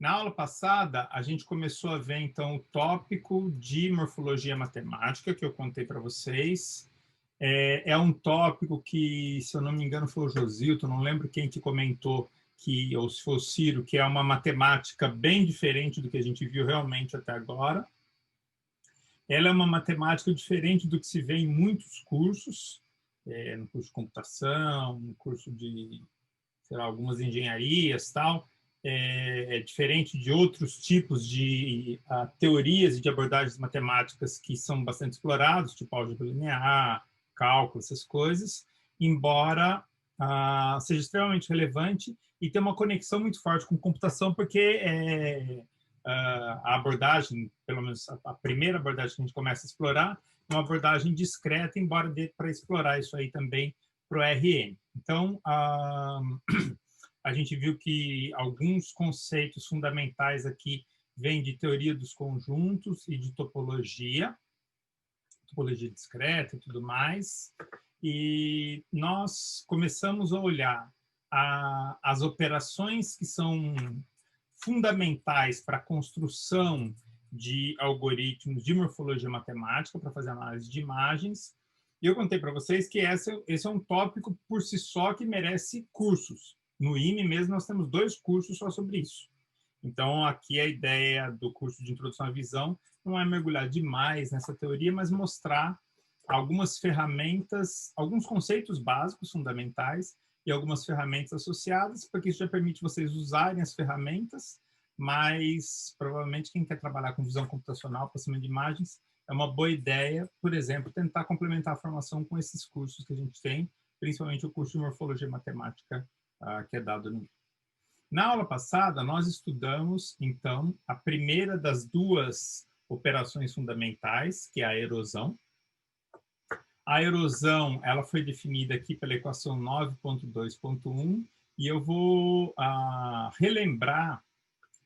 Na aula passada, a gente começou a ver, então, o tópico de morfologia matemática, que eu contei para vocês. É um tópico que, se eu não me engano, foi o Josilton, não lembro quem que comentou, ou se foi o Ciro, que é uma matemática bem diferente do que a gente viu realmente até agora. Ela é uma matemática diferente do que se vê em muitos cursos, no curso de computação, no curso de, sei lá, algumas engenharias, tal. É diferente de outros tipos de teorias e de abordagens matemáticas que são bastante explorados, tipo álgebra linear, cálculo, essas coisas, embora seja extremamente relevante e tenha uma conexão muito forte com computação, porque a abordagem, pelo menos a primeira abordagem que a gente começa a explorar, é uma abordagem discreta, embora dê para explorar isso aí também para o RN. Então, a gente viu que alguns conceitos fundamentais aqui vêm de teoria dos conjuntos e de topologia discreta e tudo mais. E nós começamos a olhar as operações que são fundamentais para a construção de algoritmos de morfologia matemática, para fazer análise de imagens. E eu contei para vocês que esse é um tópico por si só que merece cursos. No IME mesmo, nós temos 2 cursos só sobre isso. Então, aqui a ideia do curso de Introdução à Visão não é mergulhar demais nessa teoria, mas mostrar algumas ferramentas, alguns conceitos básicos, fundamentais, e algumas ferramentas associadas, porque isso já permite vocês usarem as ferramentas, mas provavelmente quem quer trabalhar com visão computacional, processamento de imagens, é uma boa ideia, por exemplo, tentar complementar a formação com esses cursos que a gente tem, principalmente o curso de Morfologia Matemática, que é dado no. Na aula passada, nós estudamos, então, a primeira das 2 operações fundamentais, que é a erosão. A erosão, ela foi definida aqui pela equação 9.2.1, e eu vou relembrar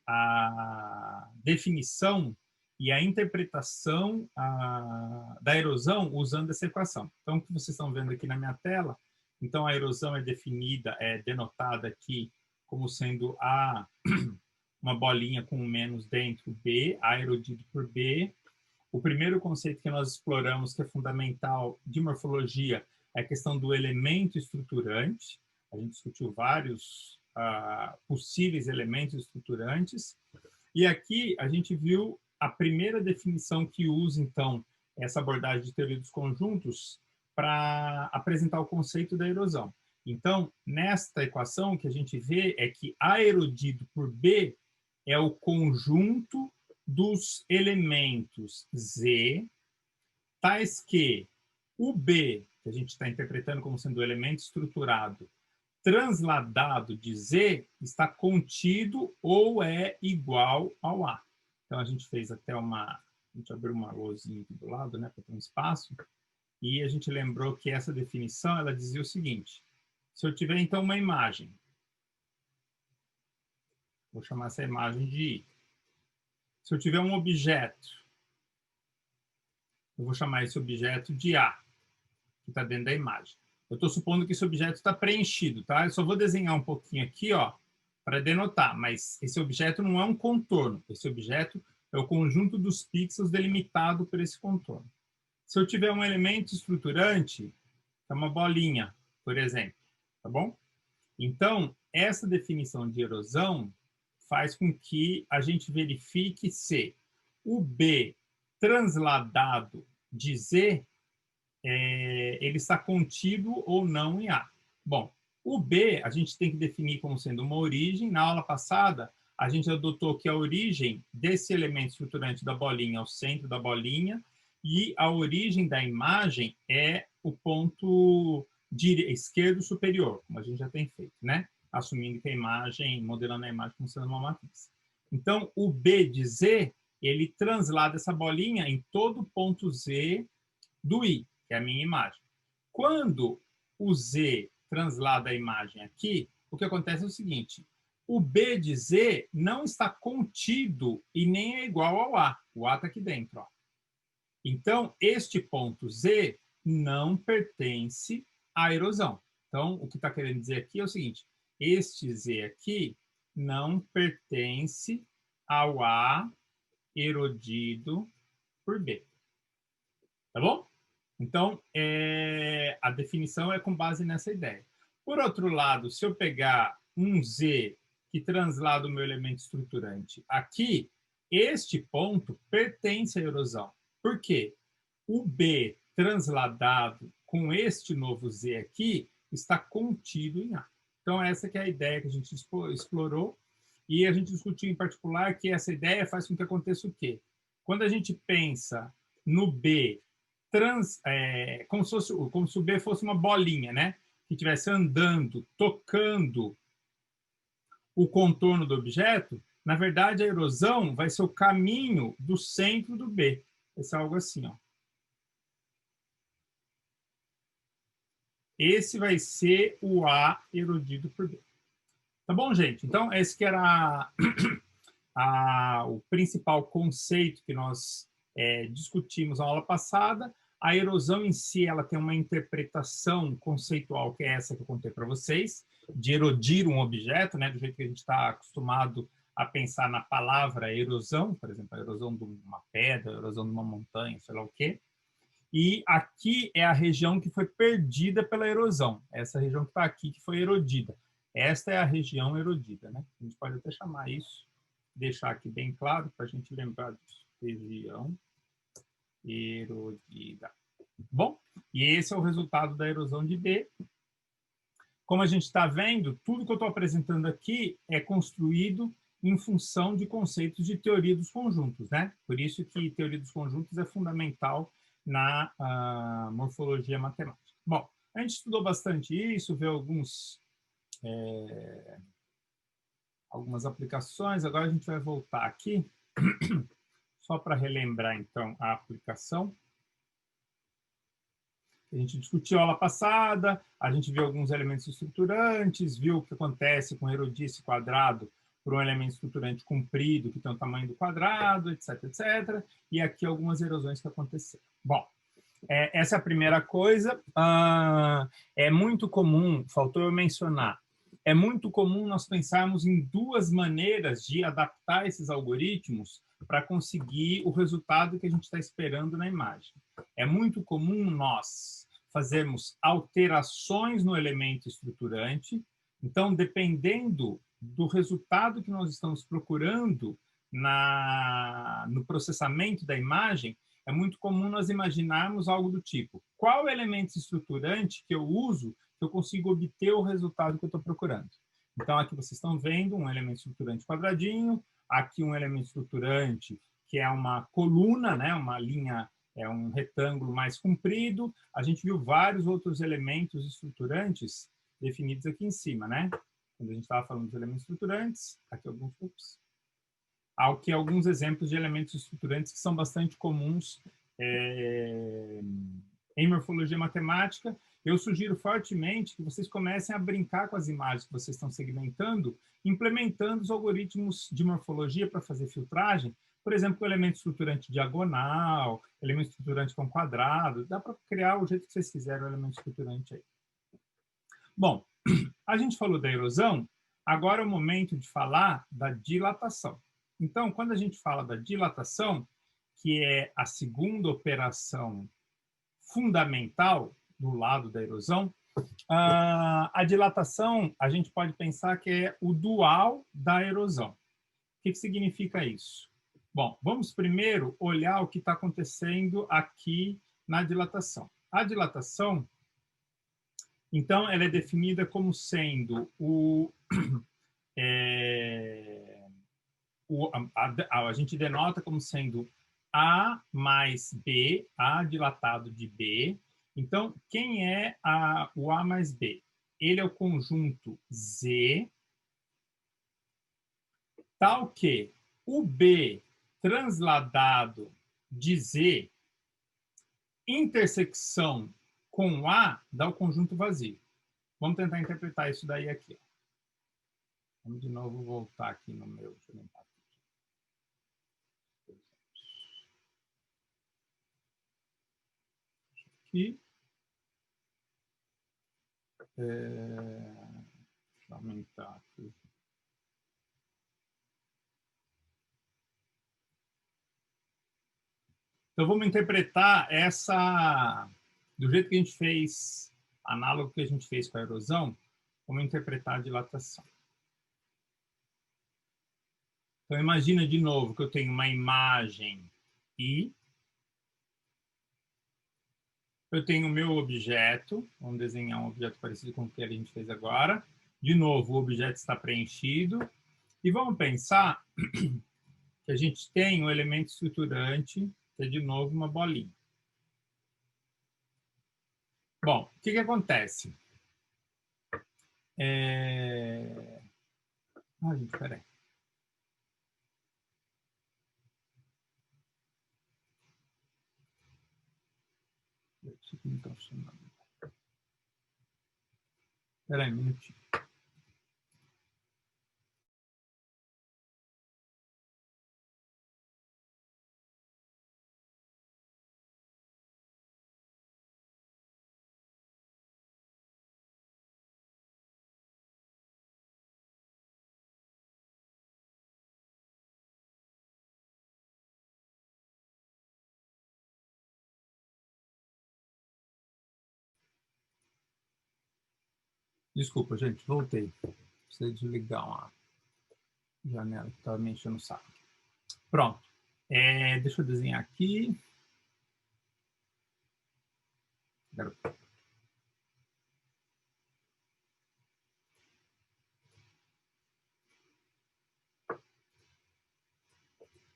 a definição e a interpretação da erosão usando essa equação. Então, o que vocês estão vendo aqui na minha tela, então a erosão é definida, é denotada aqui como sendo uma bolinha com um menos dentro, B, A erodido por B. O primeiro conceito que nós exploramos, que é fundamental de morfologia, é a questão do elemento estruturante. A gente discutiu vários possíveis elementos estruturantes. E aqui a gente viu a primeira definição que usa, então, essa abordagem de teoria dos conjuntos para apresentar o conceito da erosão. Então, nesta equação, o que a gente vê é que A erodido por B é o conjunto dos elementos Z, tais que o B, que a gente está interpretando como sendo o elemento estruturado, transladado de Z, está contido ou é igual ao A. Então, a gente fez até a gente abriu uma lousinha aqui do lado, né, para ter um espaço, e a gente lembrou que essa definição, ela dizia o seguinte: se eu tiver, então, uma imagem, vou chamar essa imagem de I. Se eu tiver um objeto, eu vou chamar esse objeto de A, que está dentro da imagem. Eu estou supondo que esse objeto está preenchido, tá? Eu só vou desenhar um pouquinho aqui, ó, para denotar, mas esse objeto não é um contorno. Esse objeto é o conjunto dos pixels delimitado por esse contorno. Se eu tiver um elemento estruturante, é uma bolinha, por exemplo, tá bom? Então, essa definição de erosão faz com que a gente verifique se o B transladado de Z ele está contido ou não em A. Bom, o B a gente tem que definir como sendo uma origem. Na aula passada, a gente adotou que a origem desse elemento estruturante da bolinha é o centro da bolinha e a origem da imagem é o ponto esquerdo superior, como a gente já tem feito, né? Assumindo que a imagem, modelando a imagem como sendo uma matriz. Então, o B de Z, ele translada essa bolinha em todo ponto Z do I, que é a minha imagem. Quando o Z translada a imagem aqui, o que acontece é o seguinte: o B de Z não está contido e nem é igual ao A. O A está aqui dentro, ó. Então, este ponto Z não pertence à erosão. Então, o que está querendo dizer aqui é o seguinte: este Z aqui não pertence ao A erodido por B. Tá bom? Então, a definição é com base nessa ideia. Por outro lado, se eu pegar um Z que translada o meu elemento estruturante aqui, este ponto pertence à erosão. Por quê? O B transladado com este novo Z aqui está contido em A. Então, essa que é a ideia que a gente explorou, e a gente discutiu em particular que essa ideia faz com que aconteça o quê? Quando a gente pensa no B como se o B fosse uma bolinha, né? Que estivesse andando, tocando o contorno do objeto, na verdade a erosão vai ser o caminho do centro do B. Vai ser algo assim, ó. Esse vai ser o A erodido por B. Tá bom, gente? Então, esse que era o principal conceito que nós discutimos na aula passada. A erosão em si, ela tem uma interpretação conceitual, que é essa que eu contei para vocês, de erodir um objeto, né, do jeito que a gente está acostumado a pensar na palavra erosão, por exemplo, a erosão de uma pedra, a erosão de uma montanha, sei lá o quê. E aqui é a região que foi perdida pela erosão, essa região que está aqui, que foi erodida. Esta é a região erodida, né? A gente pode até chamar isso, deixar aqui bem claro, para a gente lembrar disso. Região erodida. Bom, e esse é o resultado da erosão de B. Como a gente está vendo, tudo que eu estou apresentando aqui é construído em função de conceitos de teoria dos conjuntos, né? Por isso que teoria dos conjuntos é fundamental na morfologia matemática. Bom, a gente estudou bastante isso, viu algumas aplicações. Agora a gente vai voltar aqui, só para relembrar, então, a aplicação. A gente discutiu a aula passada, a gente viu alguns elementos estruturantes, viu o que acontece com erodice quadrado por um elemento estruturante comprido, que tem o tamanho do quadrado, etc, etc. E aqui algumas erosões que aconteceram. Bom, essa é a primeira coisa. É muito comum, faltou eu mencionar, é muito comum nós pensarmos em duas maneiras de adaptar esses algoritmos para conseguir o resultado que a gente está esperando na imagem. É muito comum nós fazermos alterações no elemento estruturante. Então, dependendo do resultado que nós estamos procurando no processamento da imagem, é muito comum nós imaginarmos algo do tipo: qual elemento estruturante que eu uso que eu consigo obter o resultado que eu estou procurando? Então, aqui vocês estão vendo um elemento estruturante quadradinho, aqui um elemento estruturante que é uma coluna, né, uma linha, é um retângulo mais comprido. A gente viu vários outros elementos estruturantes definidos aqui em cima, né? Quando a gente estava falando dos elementos estruturantes, aqui alguns exemplos de elementos estruturantes que são bastante comuns em morfologia matemática. Eu sugiro fortemente que vocês comecem a brincar com as imagens que vocês estão segmentando, implementando os algoritmos de morfologia para fazer filtragem. Por exemplo, o elemento estruturante diagonal, elemento estruturante com quadrado, dá para criar o jeito que vocês quiserem o elemento estruturante aí. Bom, a gente falou da erosão, agora é o momento de falar da dilatação. Então, quando a gente fala da dilatação, que é a segunda operação fundamental do lado da erosão, a dilatação, a gente pode pensar que é o dual da erosão. O que significa isso? Bom, vamos primeiro olhar o que está acontecendo aqui na dilatação. A dilatação, então, ela é definida como sendo a gente denota como sendo A mais B, A dilatado de B. Então, quem é o A mais B? Ele é o conjunto Z, tal que o B transladado de Z, intersecção com A, dá o conjunto vazio. Vamos tentar interpretar isso daí aqui. Vamos de novo voltar aqui no meu. Deixa eu limpar aqui. Deixa eu aumentar aqui. Então, vamos interpretar essa, do jeito que a gente fez, análogo que a gente fez com a erosão, vamos interpretar a dilatação. Então, imagina de novo que eu tenho uma imagem I, eu tenho o meu objeto, vamos desenhar um objeto parecido com o que a gente fez agora. De novo, o objeto está preenchido. E vamos pensar que a gente tem um elemento estruturante, que é de novo uma bolinha. Bom, o que acontece? Ah, gente, peraí. Espera aí um minutinho. Desculpa, gente, voltei. Precisa desligar uma janela que estava me enchendo o saco. Pronto. Deixa eu desenhar aqui.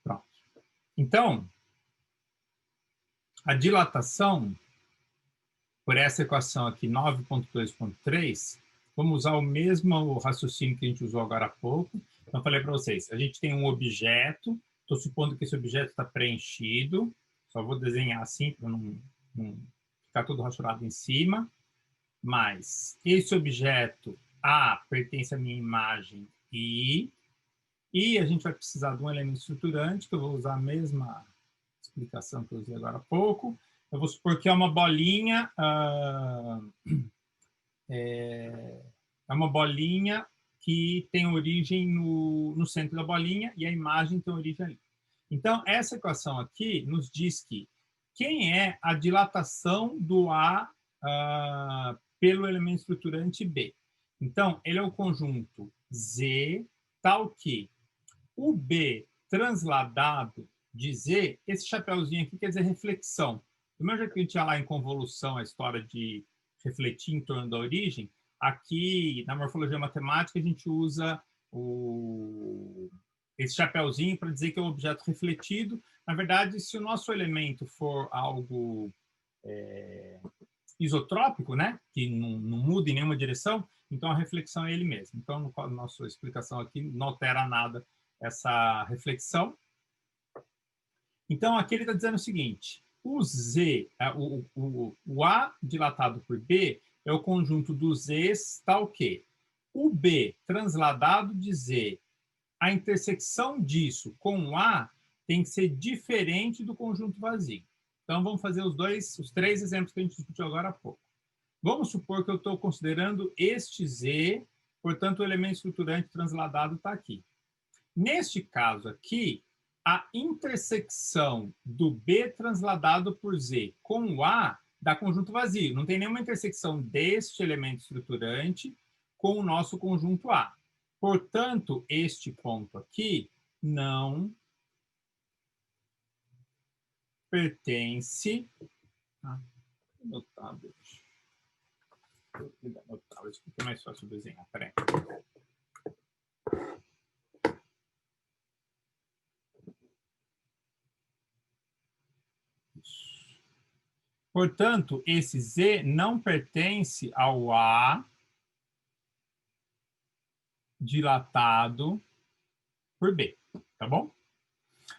Pronto. Então, a dilatação, por essa equação aqui, 9.2.3, vamos usar o mesmo raciocínio que a gente usou agora há pouco. Então, falei para vocês, a gente tem um objeto, estou supondo que esse objeto está preenchido, só vou desenhar assim para não ficar tudo rachurado em cima, mas esse objeto A pertence à minha imagem I, e a gente vai precisar de um elemento estruturante, que eu vou usar a mesma explicação que eu usei agora há pouco. Eu vou supor que é uma bolinha, é uma bolinha que tem origem no centro da bolinha e a imagem tem origem ali. Então, essa equação aqui nos diz que quem é a dilatação do A pelo elemento estruturante B. Então, ele é o conjunto Z, tal que o B transladado de Z, esse chapéuzinho aqui quer dizer reflexão. Do mesmo jeito que a gente tinha lá em convolução a história de refletir em torno da origem, aqui na morfologia matemática a gente usa esse chapéuzinho para dizer que é um objeto refletido. Na verdade, se o nosso elemento for algo isotrópico, né, que não muda em nenhuma direção, então a reflexão é ele mesmo. Então, a nossa explicação aqui não altera nada essa reflexão. Então, aqui ele está dizendo o seguinte, o Z, o A dilatado por B é o conjunto dos Zs tal que o B transladado de Z, a intersecção disso com o A tem que ser diferente do conjunto vazio. Então, vamos fazer os três exemplos que a gente discutiu agora há pouco. Vamos supor que eu estou considerando este Z, portanto, o elemento estruturante transladado está aqui. Neste caso aqui, a intersecção do B transladado por Z com o A dá conjunto vazio. Não tem nenhuma intersecção deste elemento estruturante com o nosso conjunto A. Portanto, este ponto aqui não pertence... meu tablet. Vou ligar meu tablet, porque é mais fácil desenhar. Peraí. Portanto, esse Z não pertence ao A dilatado por B, tá bom?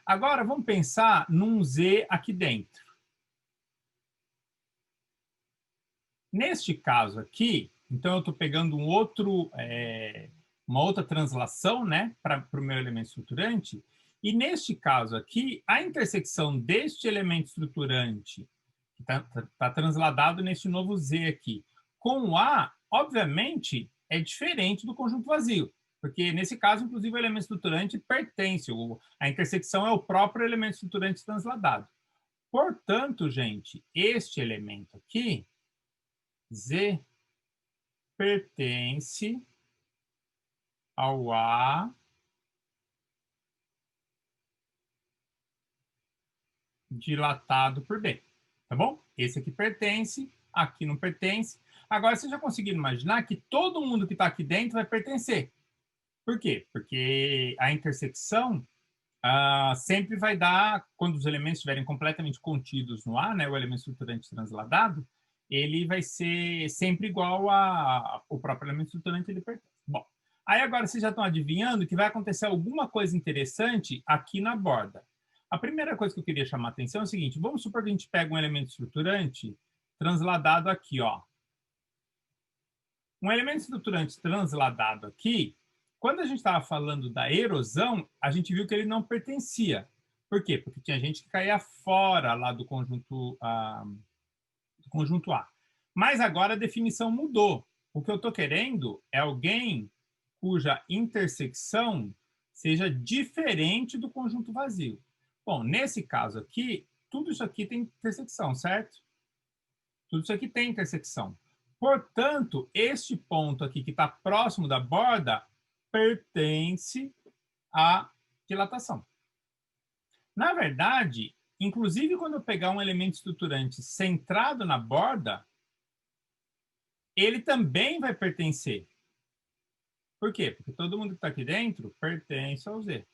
Agora, vamos pensar num Z aqui dentro. Neste caso aqui, então eu estou pegando uma outra translação, né, para o meu elemento estruturante, e neste caso aqui, a intersecção deste elemento estruturante, que está transladado nesse novo Z aqui, com o A, obviamente, é diferente do conjunto vazio, porque nesse caso, inclusive, o elemento estruturante pertence, a intersecção é o próprio elemento estruturante transladado. Portanto, gente, este elemento aqui, Z, pertence ao A dilatado por B, tá bom? Esse aqui pertence, aqui não pertence. Agora, vocês já conseguiram imaginar que todo mundo que está aqui dentro vai pertencer. Por quê? Porque a intersecção sempre vai dar, quando os elementos estiverem completamente contidos no A, né, o elemento estruturante transladado, ele vai ser sempre igual ao próprio elemento estruturante, ele pertence. Bom, aí agora vocês já estão adivinhando que vai acontecer alguma coisa interessante aqui na borda. A primeira coisa que eu queria chamar a atenção é o seguinte, vamos supor que a gente pega um elemento estruturante transladado aqui, ó. Um elemento estruturante transladado aqui, quando a gente estava falando da erosão, a gente viu que ele não pertencia. Por quê? Porque tinha gente que caía fora lá do conjunto A. Mas agora a definição mudou. O que eu estou querendo é alguém cuja intersecção seja diferente do conjunto vazio. Bom, nesse caso aqui, tudo isso aqui tem intersecção, certo? Tudo isso aqui tem intersecção. Portanto, este ponto aqui que está próximo da borda pertence à dilatação. Na verdade, inclusive quando eu pegar um elemento estruturante centrado na borda, ele também vai pertencer. Por quê? Porque todo mundo que está aqui dentro pertence ao Z.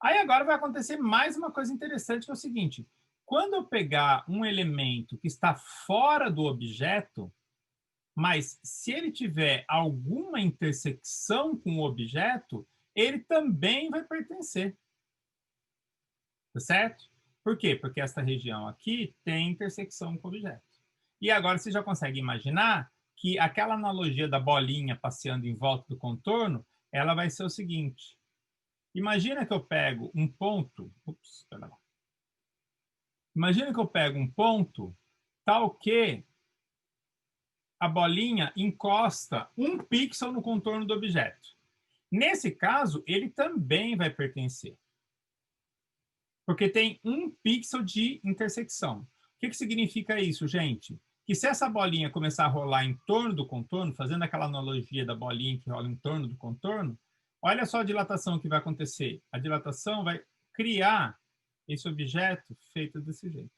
Aí agora vai acontecer mais uma coisa interessante, que é o seguinte. Quando eu pegar um elemento que está fora do objeto, mas se ele tiver alguma intersecção com o objeto, ele também vai pertencer. Tá certo? Por quê? Porque esta região aqui tem intersecção com o objeto. E agora você já consegue imaginar que aquela analogia da bolinha passeando em volta do contorno, ela vai ser o seguinte. Imagina que eu pego um ponto... Ups, pera lá. Imagina que eu pego um ponto tal que a bolinha encosta um pixel no contorno do objeto. Nesse caso, ele também vai pertencer. Porque tem um pixel de intersecção. O que significa isso, gente? Que se essa bolinha começar a rolar em torno do contorno, fazendo aquela analogia da bolinha que rola em torno do contorno, olha só a dilatação que vai acontecer. A dilatação vai criar esse objeto feito desse jeito.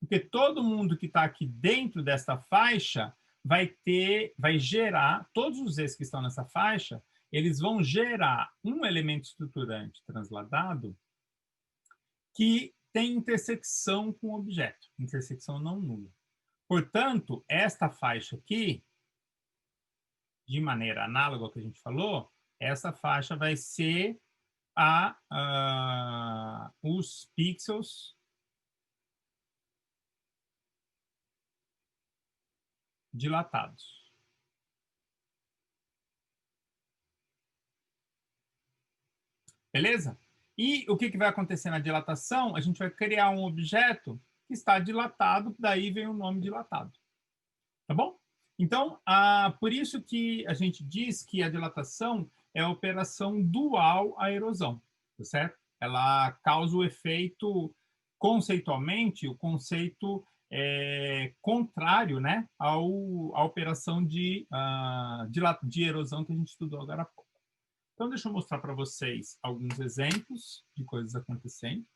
Porque todo mundo que está aqui dentro desta faixa vai gerar, todos os Z's que estão nessa faixa, eles vão gerar um elemento estruturante transladado que tem intersecção com o objeto, intersecção não nula. Portanto, esta faixa aqui, de maneira análoga ao que a gente falou, essa faixa vai ser os pixels dilatados. Beleza? E o que vai acontecer na dilatação? A gente vai criar um objeto que está dilatado, daí vem o nome dilatado. Tá bom? Então, por isso que a gente diz que a dilatação é a operação dual à erosão, tá certo? Ela causa o efeito, conceitualmente, o conceito contrário, né, à operação de erosão que a gente estudou agora há pouco. Então, deixa eu mostrar para vocês alguns exemplos de coisas acontecendo.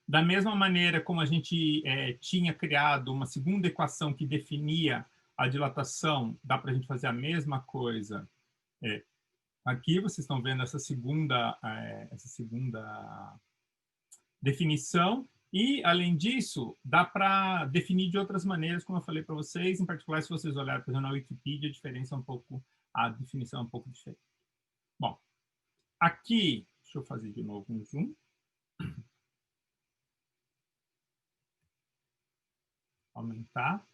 Da mesma maneira como a gente tinha criado uma segunda equação que definia a dilatação, dá para a gente fazer a mesma coisa. Aqui vocês estão vendo essa segunda definição. E, além disso, dá para definir de outras maneiras, como eu falei para vocês. Em particular, se vocês olharem, por exemplo, na Wikipedia, a definição é um pouco diferente. Bom, aqui, deixa eu fazer de novo um zoom. Aumentar.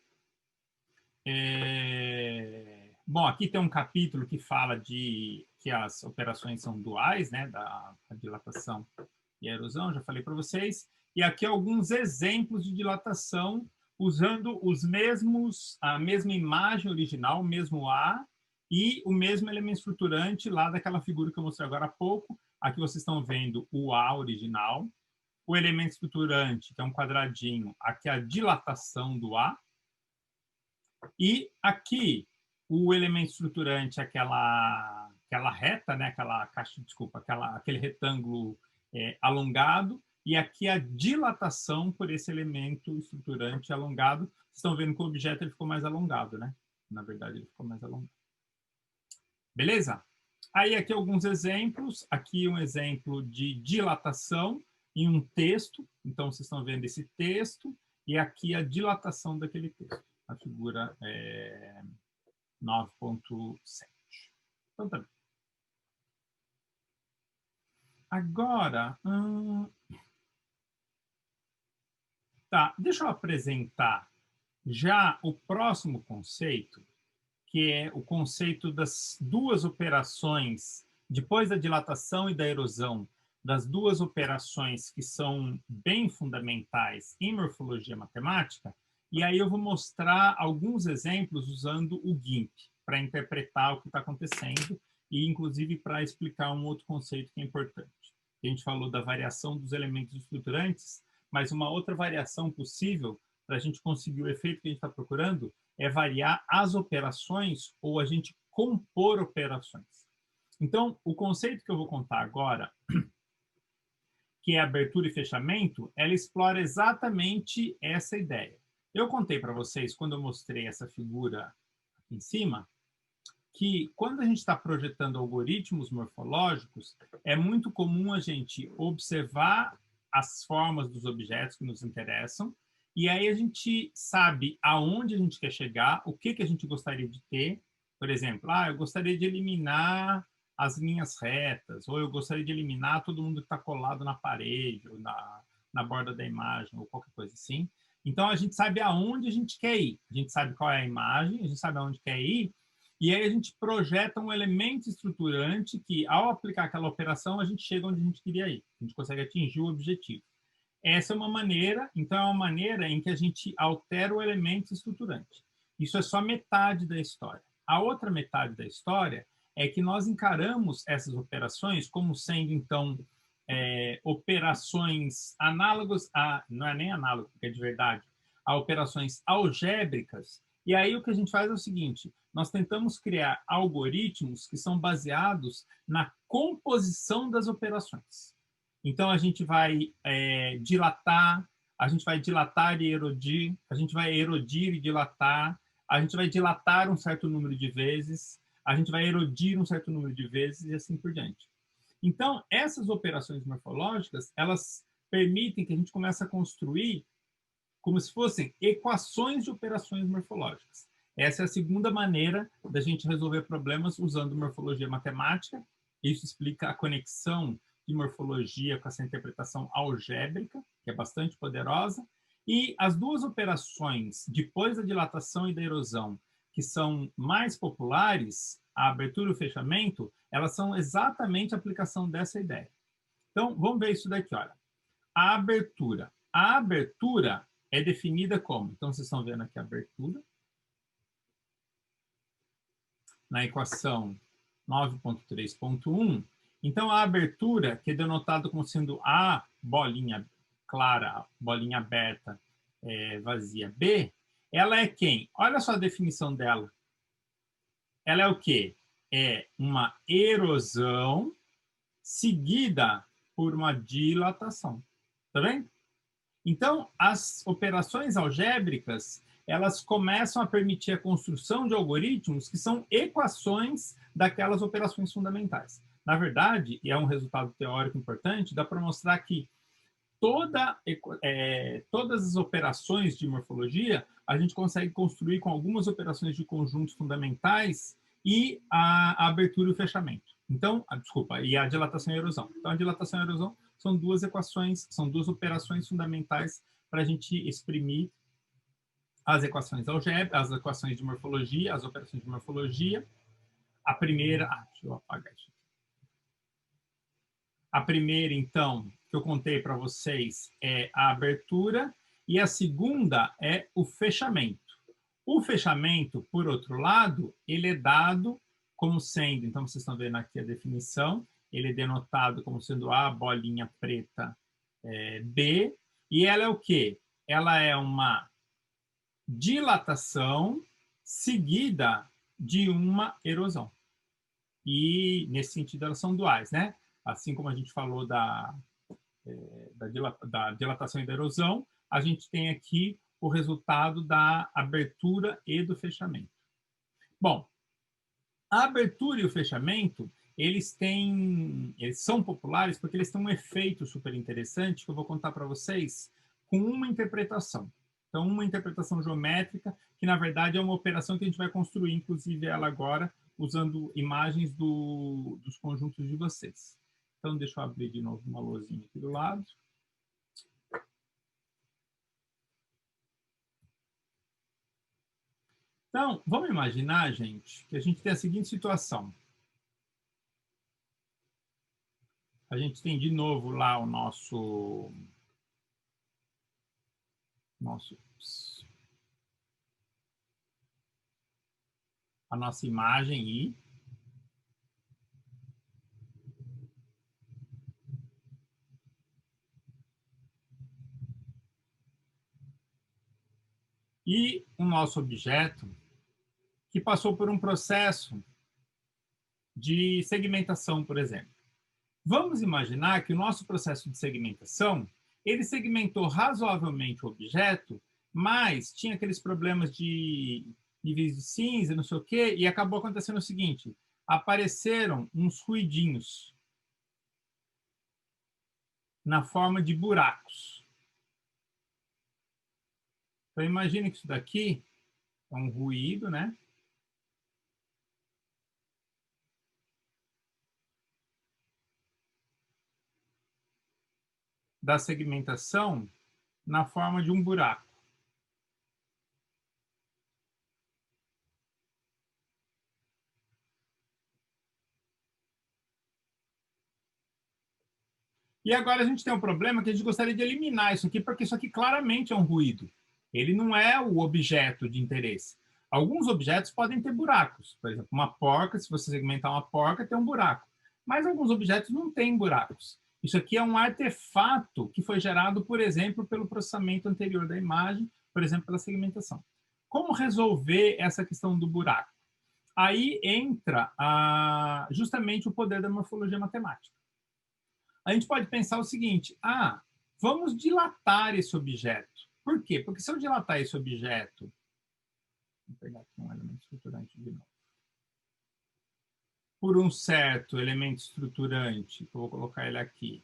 Bom, aqui tem um capítulo que fala de que as operações são duais, né, da dilatação e a erosão, já falei para vocês. E aqui alguns exemplos de dilatação usando a mesma imagem original, o mesmo A e o mesmo elemento estruturante lá daquela figura que eu mostrei agora há pouco, Aqui vocês estão vendo o A original, o elemento estruturante, que é um quadradinho, aqui é a dilatação do A, e aqui o elemento estruturante, aquela reta, né? Aquela caixa, desculpa, aquele retângulo alongado, e aqui a dilatação por esse elemento estruturante alongado. Vocês estão vendo que o objeto ele ficou mais alongado, né? Na verdade, ele ficou mais alongado. Beleza? Aí aqui alguns exemplos. Aqui um exemplo de dilatação em um texto. Então, vocês estão vendo esse texto e aqui a dilatação daquele texto. A figura 9.7. Então, tá bem. Agora, tá, deixa eu apresentar já o próximo conceito, que é o conceito das duas operações, depois da dilatação e da erosão, das duas operações que são bem fundamentais em morfologia matemática, e aí eu vou mostrar alguns exemplos usando o GIMP, para interpretar o que está acontecendo, e inclusive para explicar um outro conceito que é importante. A gente falou da variação dos elementos estruturantes, mas uma outra variação possível para a gente conseguir o efeito que a gente está procurando é variar as operações ou a gente compor operações. Então, o conceito que eu vou contar agora, que é abertura e fechamento, ela explora exatamente essa ideia. Eu contei para vocês, quando eu mostrei essa figura aqui em cima, que quando a gente está projetando algoritmos morfológicos, é muito comum a gente observar as formas dos objetos que nos interessam, e aí a gente sabe aonde a gente quer chegar, o que a gente gostaria de ter. Por exemplo, eu gostaria de eliminar as linhas retas, ou eu gostaria de eliminar todo mundo que está colado na parede, ou na borda da imagem, ou qualquer coisa assim. Então, a gente sabe aonde a gente quer ir. A gente sabe qual é a imagem, a gente sabe aonde quer ir, e aí a gente projeta um elemento estruturante que, ao aplicar aquela operação, a gente chega onde a gente queria ir. A gente consegue atingir o objetivo. Essa é uma maneira, então é uma maneira em que a gente altera o elemento estruturante. Isso é só metade da história. A outra metade da história é que nós encaramos essas operações como sendo, então, operações análogas, não é nem análogo, porque é de verdade, a operações algébricas. E aí o que a gente faz é o seguinte, nós tentamos criar algoritmos que são baseados na composição das operações. Então, a gente vai dilatar e erodir, a gente vai erodir e dilatar, a gente vai dilatar um certo número de vezes, a gente vai erodir um certo número de vezes e assim por diante. Então, essas operações morfológicas, elas permitem que a gente comece a construir como se fossem equações de operações morfológicas. Essa é a segunda maneira da gente resolver problemas usando morfologia matemática. Isso explica a conexão de morfologia com essa interpretação algébrica, que é bastante poderosa. E as duas operações, depois da dilatação e da erosão, que são mais populares, a abertura e o fechamento, elas são exatamente a aplicação dessa ideia. Então, vamos ver isso daqui, olha. A abertura. A abertura é definida como? Então, vocês estão vendo aqui a abertura. Na equação 9.3.1. Então, a abertura, que é denotada como sendo a bolinha clara, bolinha aberta, vazia B, ela é quem? Olha só a definição dela. Ela é o quê? É uma erosão seguida por uma dilatação. Tá vendo? Então, as operações algébricas, elas começam a permitir a construção de algoritmos que são equações daquelas operações fundamentais. Na verdade, e é um resultado teórico importante, dá para mostrar que todas as operações de morfologia a gente consegue construir com algumas operações de conjuntos fundamentais e a abertura e o fechamento. Então, e a dilatação e a erosão. Então, a dilatação e a erosão são duas equações, são duas operações fundamentais para a gente exprimir as equações algébricas, as equações de morfologia, as operações de morfologia. A primeira... deixa eu apagar isso aqui. A primeira, então, que eu contei para vocês é a abertura e a segunda é o fechamento. O fechamento, por outro lado, ele é dado como sendo, então vocês estão vendo aqui a definição, ele é denotado como sendo a bolinha preta B, e ela é o quê? Ela é uma dilatação seguida de uma erosão. E, nesse sentido, elas são duais, né? Assim como a gente falou da dilatação e da erosão, a gente tem aqui o resultado da abertura e do fechamento. Bom, a abertura e o fechamento, eles são populares porque eles têm um efeito super interessante que eu vou contar para vocês com uma interpretação. Então, uma interpretação geométrica, que na verdade é uma operação que a gente vai construir, inclusive ela agora, usando imagens dos conjuntos de vocês. Então, deixa eu abrir de novo uma lousinha aqui do lado. Então, vamos imaginar, gente, que a gente tem a seguinte situação. A gente tem de novo lá o a nossa imagem I. E o nosso objeto que passou por um processo de segmentação, por exemplo. Vamos imaginar que o nosso processo de segmentação, ele segmentou razoavelmente o objeto, mas tinha aqueles problemas de níveis de cinza, não sei o quê, e acabou acontecendo o seguinte, apareceram uns ruidinhos na forma de buracos. Então, imagine que isso daqui é um ruído, né? Da segmentação na forma de um buraco. E agora a gente tem um problema que a gente gostaria de eliminar isso aqui, porque isso aqui claramente é um ruído. Ele não é o objeto de interesse. Alguns objetos podem ter buracos. Por exemplo, uma porca, se você segmentar uma porca, tem um buraco. Mas alguns objetos não têm buracos. Isso aqui é um artefato que foi gerado, por exemplo, pelo processamento anterior da imagem, por exemplo, pela segmentação. Como resolver essa questão do buraco? Aí entra justamente o poder da morfologia matemática. A gente pode pensar o seguinte, vamos dilatar esse objeto. Por quê? Porque se eu dilatar esse objeto, vou pegar aqui um elemento estruturante de novo, por um certo elemento estruturante, que eu vou colocar ele aqui,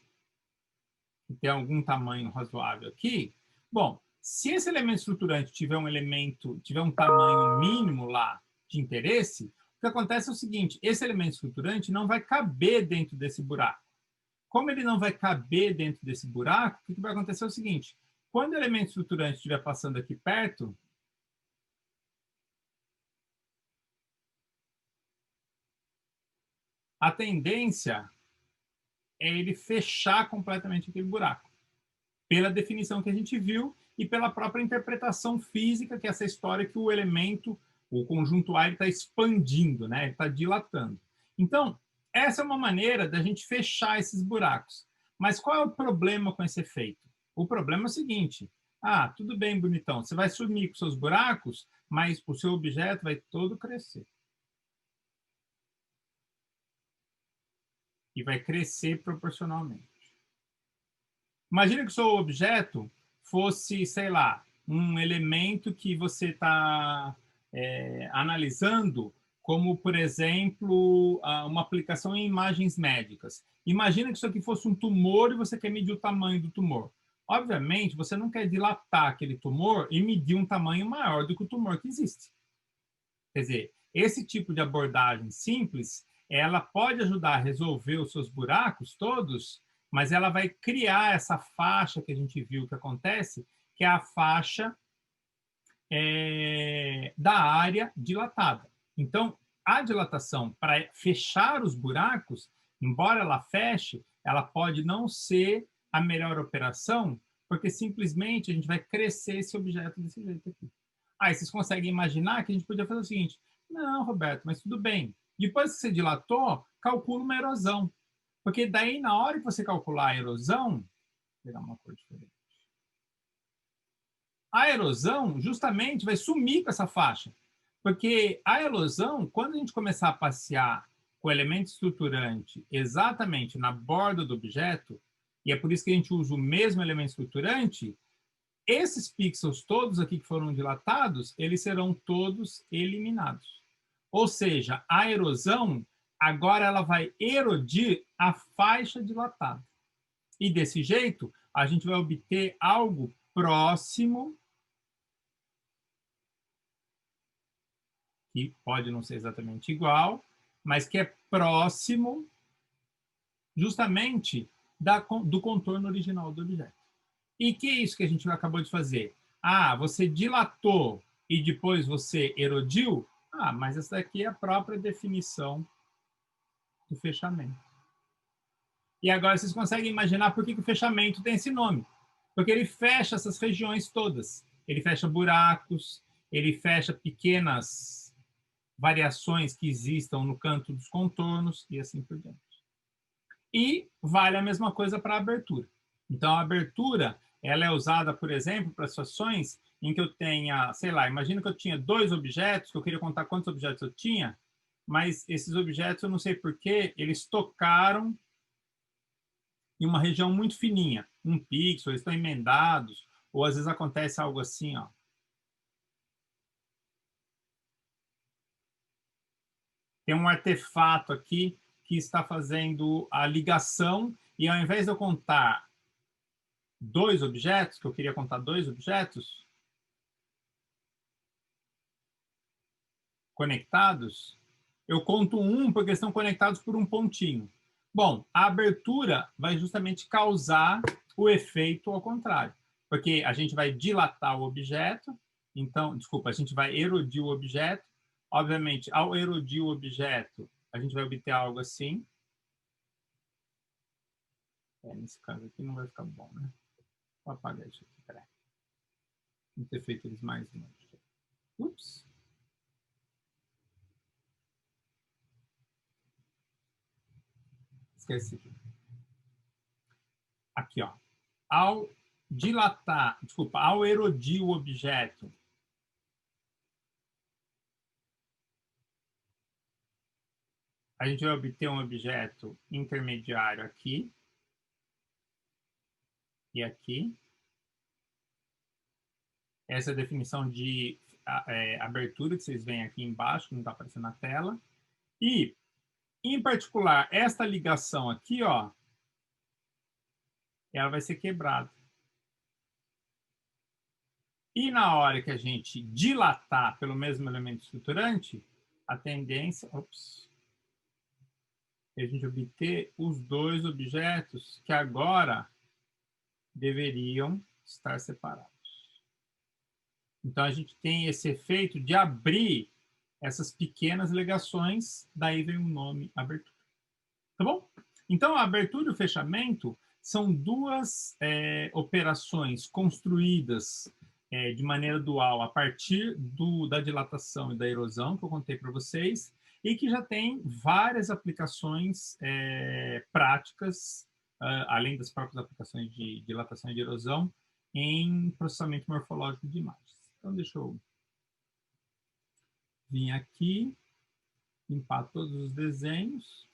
que tem algum tamanho razoável aqui, bom, se esse elemento estruturante tiver um tamanho mínimo lá de interesse, o que acontece é o seguinte, esse elemento estruturante não vai caber dentro desse buraco. Como ele não vai caber dentro desse buraco, o que vai acontecer é o seguinte, quando o elemento estruturante estiver passando aqui perto, a tendência é ele fechar completamente aquele buraco, pela definição que a gente viu e pela própria interpretação física, que é essa história que o elemento, o conjunto A, está expandindo, né? Ele está dilatando. Então, essa é uma maneira da gente fechar esses buracos. Mas qual é o problema com esse efeito? O problema é o seguinte, tudo bem, bonitão, você vai sumir com seus buracos, mas o seu objeto vai todo crescer. E vai crescer proporcionalmente. Imagina que o seu objeto fosse, sei lá, um elemento que você está analisando, como, por exemplo, uma aplicação em imagens médicas. Imagina que isso aqui fosse um tumor e você quer medir o tamanho do tumor. Obviamente, você não quer dilatar aquele tumor e medir um tamanho maior do que o tumor que existe. Quer dizer, esse tipo de abordagem simples, ela pode ajudar a resolver os seus buracos todos, mas ela vai criar essa faixa que a gente viu que acontece, que é a faixa da área dilatada. Então, a dilatação, para fechar os buracos, embora ela feche, ela pode não ser a melhor operação, porque simplesmente a gente vai crescer esse objeto desse jeito aqui. Aí vocês conseguem imaginar que a gente podia fazer o seguinte, não, Roberto, mas tudo bem. Depois que você dilatou, calcula uma erosão. Porque daí, na hora que você calcular a erosão, vou pegar uma cor diferente. A erosão, justamente, vai sumir com essa faixa. Porque a erosão, quando a gente começar a passear com o elemento estruturante exatamente na borda do objeto, e é por isso que a gente usa o mesmo elemento estruturante, esses pixels todos aqui que foram dilatados, eles serão todos eliminados. Ou seja, a erosão, agora ela vai erodir a faixa dilatada. E desse jeito, a gente vai obter algo próximo, que pode não ser exatamente igual, mas que é próximo justamente do contorno original do objeto. E que é isso que a gente acabou de fazer? Ah, você dilatou e depois você erodiu? Ah, mas essa daqui é a própria definição do fechamento. E agora vocês conseguem imaginar por que o fechamento tem esse nome. Porque ele fecha essas regiões todas. Ele fecha buracos, ele fecha pequenas variações que existam no canto dos contornos e assim por diante. E vale a mesma coisa para a abertura. Então, a abertura ela é usada, por exemplo, para situações em que eu tenha, sei lá, imagina que eu tinha 2 objetos, que eu queria contar quantos objetos eu tinha, mas esses objetos, eu não sei porquê, eles tocaram em uma região muito fininha, um pixel, eles estão emendados, ou às vezes acontece algo assim, ó. Tem um artefato aqui que está fazendo a ligação, e ao invés de eu contar 2 objetos, que eu queria contar 2 objetos conectados, eu conto um porque estão conectados por um pontinho. Bom, a abertura vai justamente causar o efeito ao contrário, porque a gente vai dilatar o objeto, então, desculpa, a gente vai erodir o objeto. Obviamente, ao erodir o objeto, a gente vai obter algo assim. Nesse caso aqui não vai ficar bom, né? Vou apagar isso aqui, peraí. Vou ter feito eles mais longe. Ups. Esqueci. Aqui, ó. Ao dilatar, desculpa, ao erodir o objeto, a gente vai obter um objeto intermediário aqui e aqui. Essa é a definição de abertura que vocês veem aqui embaixo, que não está aparecendo na tela. E, em particular, esta ligação aqui, ó, ela vai ser quebrada. E na hora que a gente dilatar pelo mesmo elemento estruturante, a tendência, é a gente obter os 2 objetos que agora deveriam estar separados. Então, a gente tem esse efeito de abrir essas pequenas ligações, daí vem o nome abertura. Tá bom? Então, a abertura e o fechamento são 2 operações construídas de maneira dual a partir da dilatação e da erosão, que eu contei para vocês, e que já tem várias aplicações práticas, além das próprias aplicações de dilatação e de erosão, em processamento morfológico de imagens. Então, deixa eu vir aqui, limpar todos os desenhos.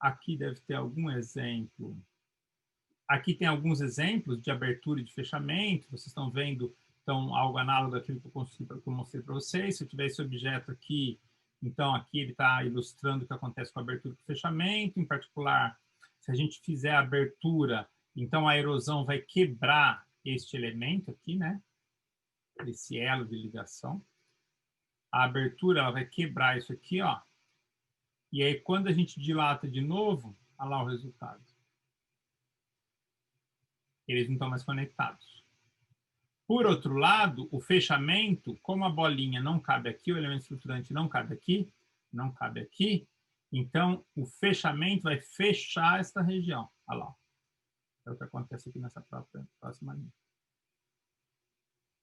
Aqui deve ter algum exemplo. Aqui tem alguns exemplos de abertura e de fechamento. Vocês estão vendo, então, algo análogo àquilo que eu mostrei para vocês. Se eu tiver esse objeto aqui, então aqui ele está ilustrando o que acontece com a abertura e fechamento. Em particular, se a gente fizer a abertura, então a erosão vai quebrar este elemento aqui, né? Esse elo de ligação. A abertura ela vai quebrar isso aqui, ó. E aí, quando a gente dilata de novo, olha lá o resultado. Eles não estão mais conectados. Por outro lado, o fechamento, como a bolinha não cabe aqui, o elemento estruturante não cabe aqui, então o fechamento vai fechar esta região. Olha lá. É o que acontece aqui nessa próxima linha.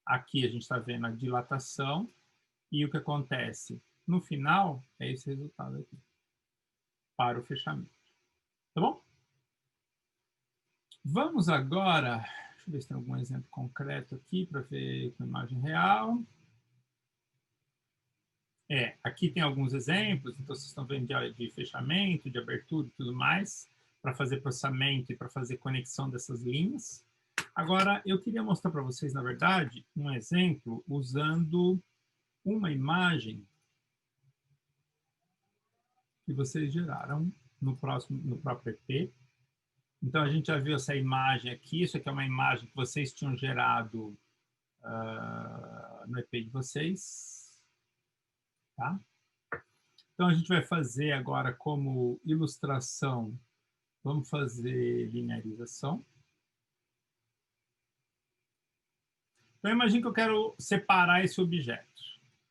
Aqui a gente está vendo a dilatação e o que acontece no final é esse resultado aqui, para o fechamento. Tá bom? Vamos agora... Deixa eu ver se tem algum exemplo concreto aqui para ver com imagem real. Aqui tem alguns exemplos, então vocês estão vendo de fechamento, de abertura e tudo mais, para fazer processamento e para fazer conexão dessas linhas. Agora, eu queria mostrar para vocês, na verdade, um exemplo usando uma imagem que vocês geraram no próprio EP. Então, a gente já viu essa imagem aqui, isso aqui é uma imagem que vocês tinham gerado no EP de vocês. Tá? Então, a gente vai fazer agora como ilustração, vamos fazer linearização. Então, imagine que eu quero separar esse objeto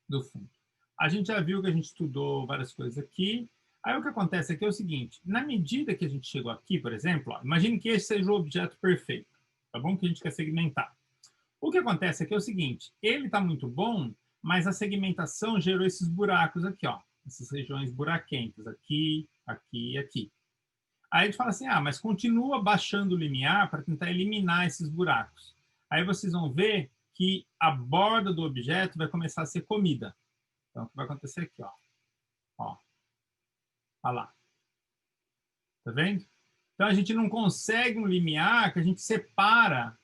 do fundo. A gente já viu que a gente estudou várias coisas aqui. Aí, o que acontece aqui é o seguinte, na medida que a gente chegou aqui, por exemplo, imagine que esse seja o objeto perfeito, tá bom? Que a gente quer segmentar. O que acontece aqui é o seguinte, ele está muito bom, mas a segmentação gerou esses buracos aqui, ó, essas regiões buraquentas, aqui, aqui e aqui. Aí a gente fala assim, mas continua baixando o limiar para tentar eliminar esses buracos. Aí vocês vão ver que a borda do objeto vai começar a ser comida. Então, o que vai acontecer aqui, ó. Olha lá. Tá vendo? Então, a gente não consegue um limiar que a gente separa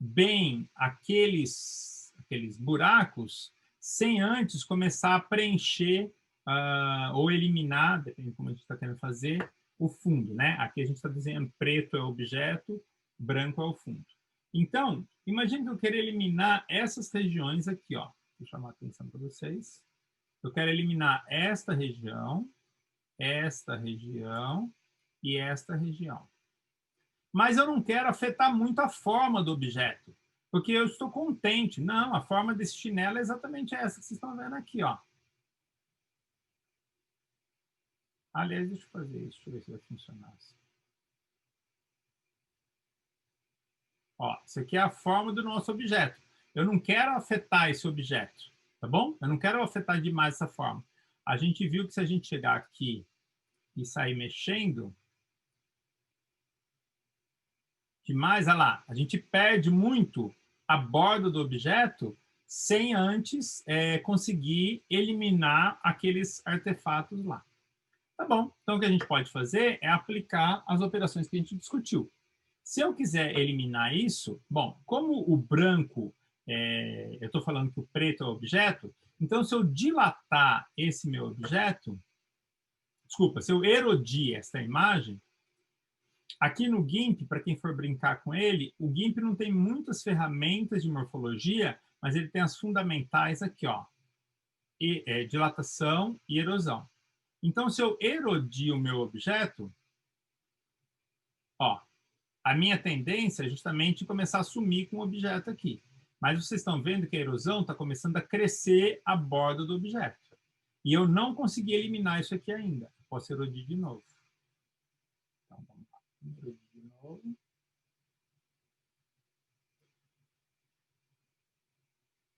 bem aqueles buracos sem antes começar a preencher ou eliminar, depende de como a gente está querendo fazer, o fundo, né? Aqui a gente está desenhando preto é o objeto, branco é o fundo. Então, imagine que eu quero eliminar essas regiões aqui, ó. Vou chamar a atenção para vocês. Eu quero eliminar esta região e esta região. Mas eu não quero afetar muito a forma do objeto, porque eu estou contente. Não, a forma desse chinelo é exatamente essa que vocês estão vendo aqui, ó. Aliás, deixa eu fazer isso, deixa eu ver se vai funcionar assim. Ó, isso aqui é a forma do nosso objeto. Eu não quero afetar esse objeto, tá bom? Eu não quero afetar demais essa forma. A gente viu que se a gente chegar aqui e sair mexendo demais, olha lá, a gente perde muito a borda do objeto sem antes conseguir eliminar aqueles artefatos lá. Tá bom, então o que a gente pode fazer é aplicar as operações que a gente discutiu. Se eu quiser eliminar isso, bom, como o branco, eu estou falando que o preto é o objeto, então se eu dilatar esse meu objeto, desculpa, se eu erodir essa imagem, aqui no GIMP, para quem for brincar com ele, o GIMP não tem muitas ferramentas de morfologia, mas ele tem as fundamentais aqui, ó, dilatação e erosão. Então, se eu erodir o meu objeto, ó, a minha tendência é justamente começar a sumir com o objeto aqui. Mas vocês estão vendo que a erosão está começando a crescer a borda do objeto. E eu não consegui eliminar isso aqui ainda. Posso erodir de novo. Então, vamos lá. Erodir de novo.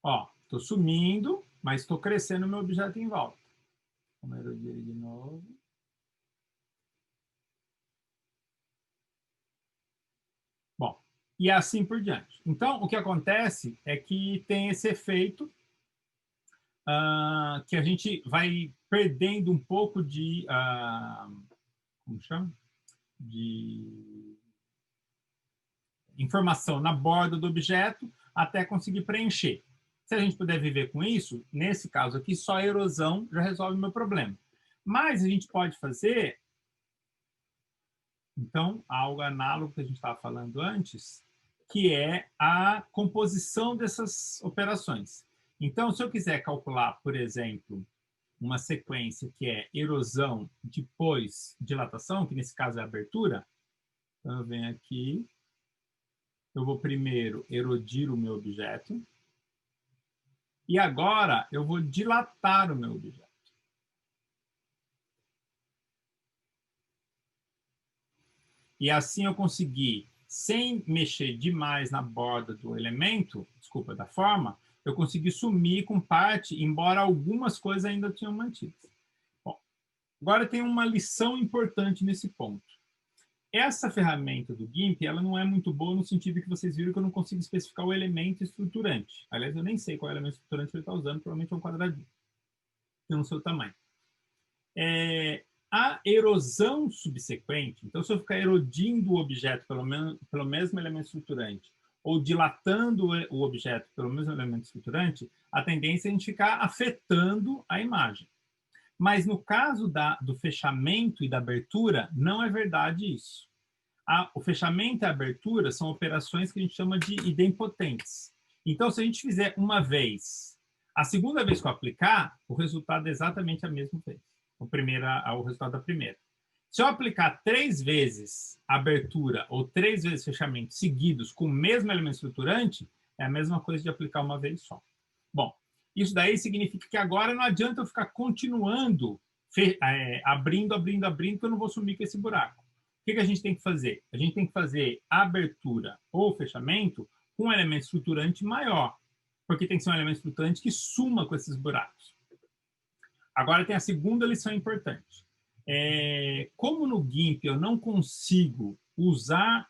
Ó, estou sumindo, mas estou crescendo o meu objeto em volta. Vamos erodir ele de novo. Bom, e assim por diante. Então, o que acontece é que tem esse efeito que a gente vai perdendo um pouco de... como chama? De informação na borda do objeto até conseguir preencher. Se a gente puder viver com isso, nesse caso aqui, só a erosão já resolve o meu problema. Mas a gente pode fazer, então, algo análogo que a gente estava falando antes, que é a composição dessas operações. Então, se eu quiser calcular, por exemplo, uma sequência que é erosão, depois dilatação, que nesse caso é abertura, então eu venho aqui, eu vou primeiro erodir o meu objeto, e agora eu vou dilatar o meu objeto. E assim eu consegui, sem mexer demais na borda do elemento, desculpa, da forma, eu consegui sumir com parte, embora algumas coisas ainda tinham mantido. Bom, agora tem uma lição importante nesse ponto. Essa ferramenta do GIMP, ela não é muito boa no sentido que vocês viram que eu não consigo especificar o elemento estruturante. Aliás, eu nem sei qual é o elemento estruturante que ele está usando, provavelmente é um quadradinho, que não sei o tamanho. A erosão subsequente, então se eu ficar erodindo o objeto pelo mesmo elemento estruturante, ou dilatando o objeto pelo mesmo elemento estruturante, a tendência é a gente ficar afetando a imagem. Mas no caso do fechamento e da abertura, não é verdade isso. O fechamento e a abertura são operações que a gente chama de idempotentes. Então, se a gente fizer uma vez, a segunda vez que eu aplicar, o resultado é exatamente a mesma vez. O resultado da primeira. Se eu aplicar 3 vezes abertura ou 3 vezes fechamento seguidos com o mesmo elemento estruturante, é a mesma coisa de aplicar uma vez só. Bom, isso daí significa que agora não adianta eu ficar continuando abrindo, que eu não vou sumir com esse buraco. O que a gente tem que fazer? A gente tem que fazer abertura ou fechamento com um elemento estruturante maior, porque tem que ser um elemento estruturante que suma com esses buracos. Agora tem a segunda lição importante. Como no GIMP eu não consigo usar,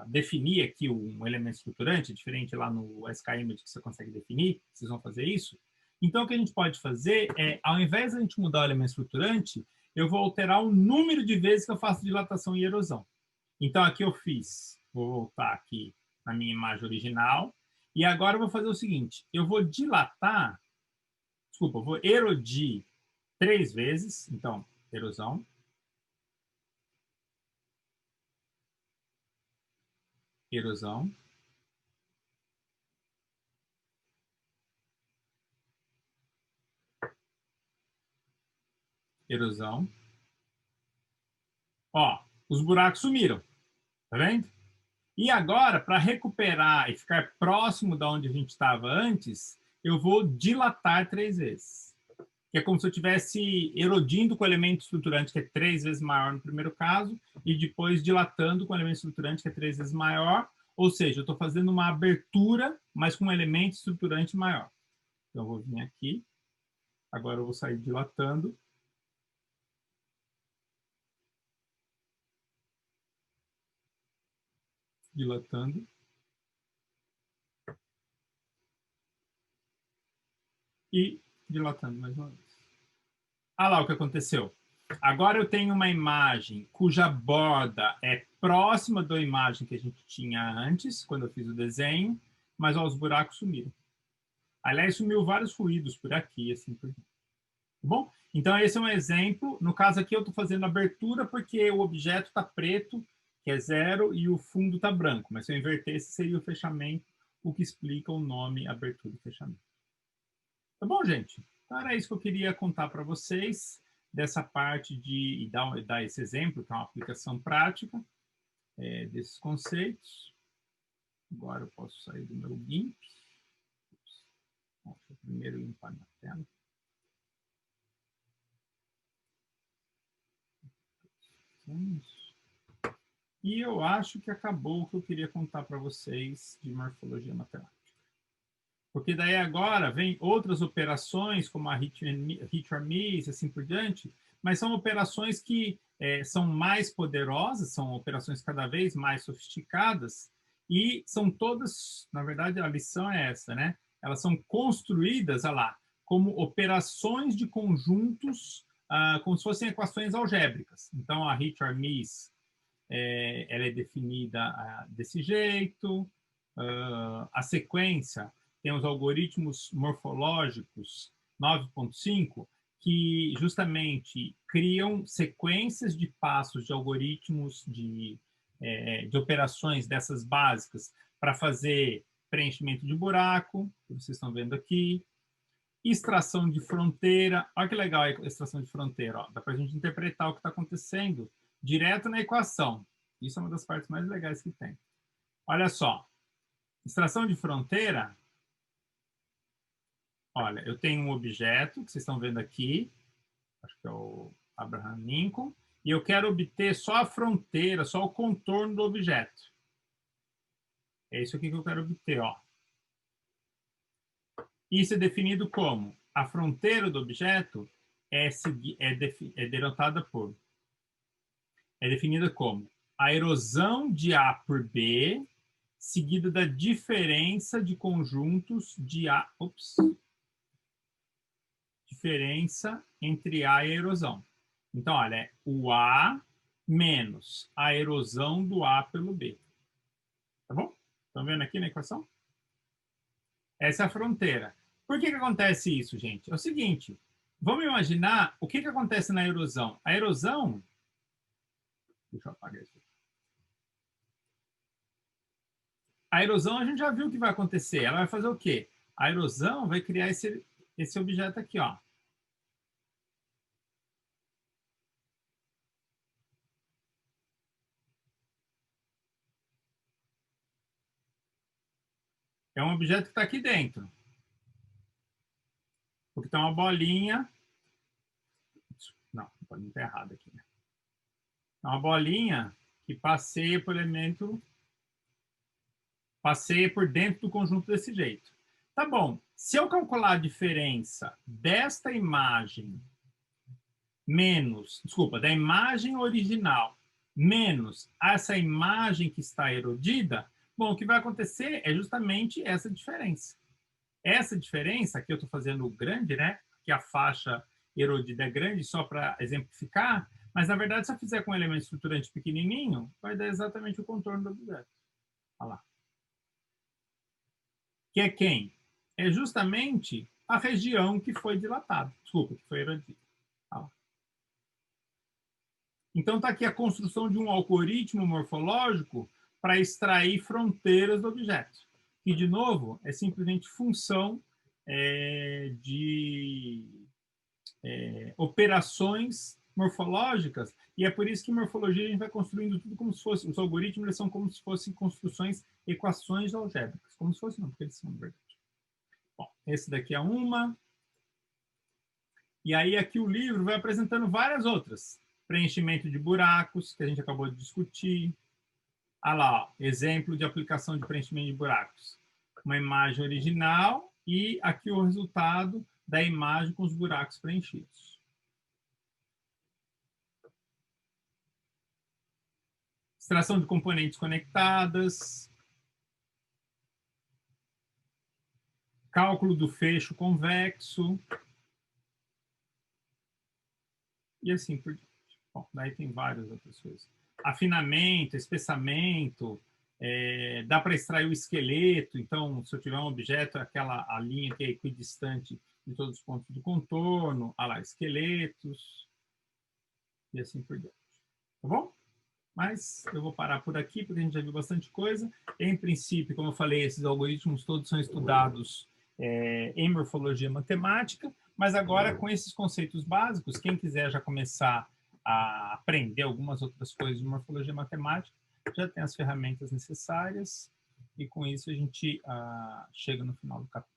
definir aqui um elemento estruturante, diferente lá no SKImage que você consegue definir, vocês vão fazer isso. Então, o que a gente pode fazer é, ao invés de a gente mudar o elemento estruturante, eu vou alterar o número de vezes que eu faço dilatação e erosão. Então, aqui eu fiz, vou voltar aqui na minha imagem original, e agora eu vou fazer o seguinte, eu vou dilatar, desculpa, eu vou erodir 3 vezes, então, erosão, erosão, erosão. Ó, os buracos sumiram, tá vendo? E agora, para recuperar e ficar próximo da onde a gente estava antes, eu vou dilatar 3 vezes. Que é como se eu estivesse erodindo com o elemento estruturante, que é 3 vezes maior no primeiro caso, e depois dilatando com o elemento estruturante, que é 3 vezes maior. Ou seja, eu estou fazendo uma abertura, mas com um elemento estruturante maior. Então, eu vou vir aqui. Agora eu vou sair dilatando. Dilatando. E dilatando mais uma vez. Olha lá o que aconteceu. Agora eu tenho uma imagem cuja borda é próxima da imagem que a gente tinha antes, quando eu fiz o desenho, mas ó, os buracos sumiram. Aliás, sumiu vários ruídos por aqui, assim por diante. Tá bom? Então, esse é um exemplo. No caso aqui, eu estou fazendo abertura porque o objeto está preto, que é 0, e o fundo está branco. Mas se eu inverter, esse seria o fechamento, o que explica o nome abertura e fechamento. Tá bom, gente? Então, era isso que eu queria contar para vocês, dessa parte de dar esse exemplo, que é uma aplicação prática desses conceitos. Agora eu posso sair do meu GIMP. Deixa eu primeiro limpar minha tela. E eu acho que acabou o que eu queria contar para vocês de morfologia matemática. Porque daí agora vem outras operações, como a hit-or-miss, assim por diante, mas são operações que são mais poderosas, são operações cada vez mais sofisticadas, e são todas, na verdade, a lição é essa, né? Elas são construídas, olha lá, como operações de conjuntos, como se fossem equações algébricas. Então, a hit-or-miss, ela é definida desse jeito, a sequência tem os algoritmos morfológicos 9.5, que justamente criam sequências de passos de algoritmos de operações dessas básicas para fazer preenchimento de buraco, que vocês estão vendo aqui, extração de fronteira. Olha que legal a extração de fronteira. Ó. Dá para a gente interpretar o que está acontecendo direto na equação. Isso é uma das partes mais legais que tem. Olha só. Extração de fronteira. Olha, eu tenho um objeto que vocês estão vendo aqui. Acho que é o Abraham Lincoln. E eu quero obter só a fronteira, só o contorno do objeto. É isso aqui que eu quero obter, ó. Isso é definido como a fronteira do objeto é denotada por é definida como a erosão de A por B, seguida da diferença de conjuntos de A... Ops. Diferença entre A e a erosão. Então, olha, é o A menos a erosão do A pelo B. Tá bom? Estão vendo aqui na equação? Essa é a fronteira. Por que acontece isso, gente? É o seguinte, vamos imaginar o que acontece na erosão. A erosão... Deixa eu apagar isso. A erosão, a gente já viu o que vai acontecer. Ela vai fazer o quê? A erosão vai criar esse objeto aqui, ó. É um objeto que está aqui dentro. Porque tem uma bolinha... Não, a bolinha está errada aqui, né? É uma bolinha que passeia por elemento... Passeia por dentro do conjunto desse jeito. Tá bom. Se eu calcular a diferença desta imagem menos... Desculpa, da imagem original menos essa imagem que está erodida, bom, o que vai acontecer é justamente essa diferença. Essa diferença, aqui eu estou fazendo grande, né? Que a faixa erodida é grande, só para exemplificar, mas na verdade, se eu fizer com um elemento estruturante pequenininho, vai dar exatamente o contorno do objeto. Olha lá. Que é quem? É justamente a região que foi dilatada. Desculpa, que foi erodida. Olha lá. Então, está aqui a construção de um algoritmo morfológico para extrair fronteiras do objeto. Que, de novo, é simplesmente função de operações morfológicas, e é por isso que em morfologia a gente vai construindo tudo como se fosse, os algoritmos eles são como se fossem construções, equações algébricas, como se fosse não, porque eles são, na verdade. Bom, esse daqui é uma, e aí aqui o livro vai apresentando várias outras, preenchimento de buracos, que a gente acabou de discutir, lá, ó, exemplo de aplicação de preenchimento de buracos, uma imagem original e aqui o resultado da imagem com os buracos preenchidos. Extração de componentes conectadas, cálculo do fecho convexo, e assim por diante. Bom, daí tem várias outras coisas. Afinamento, espessamento, dá para extrair o esqueleto, então, se eu tiver um objeto, a linha que é equidistante de todos os pontos do contorno, lá, esqueletos, e assim por diante. Tá bom? Mas eu vou parar por aqui, porque a gente já viu bastante coisa. Em princípio, como eu falei, esses algoritmos todos são estudados em morfologia matemática, mas agora, com esses conceitos básicos, quem quiser já começar a aprender algumas outras coisas de morfologia matemática, já tem as ferramentas necessárias, e com isso a gente chega no final do capítulo.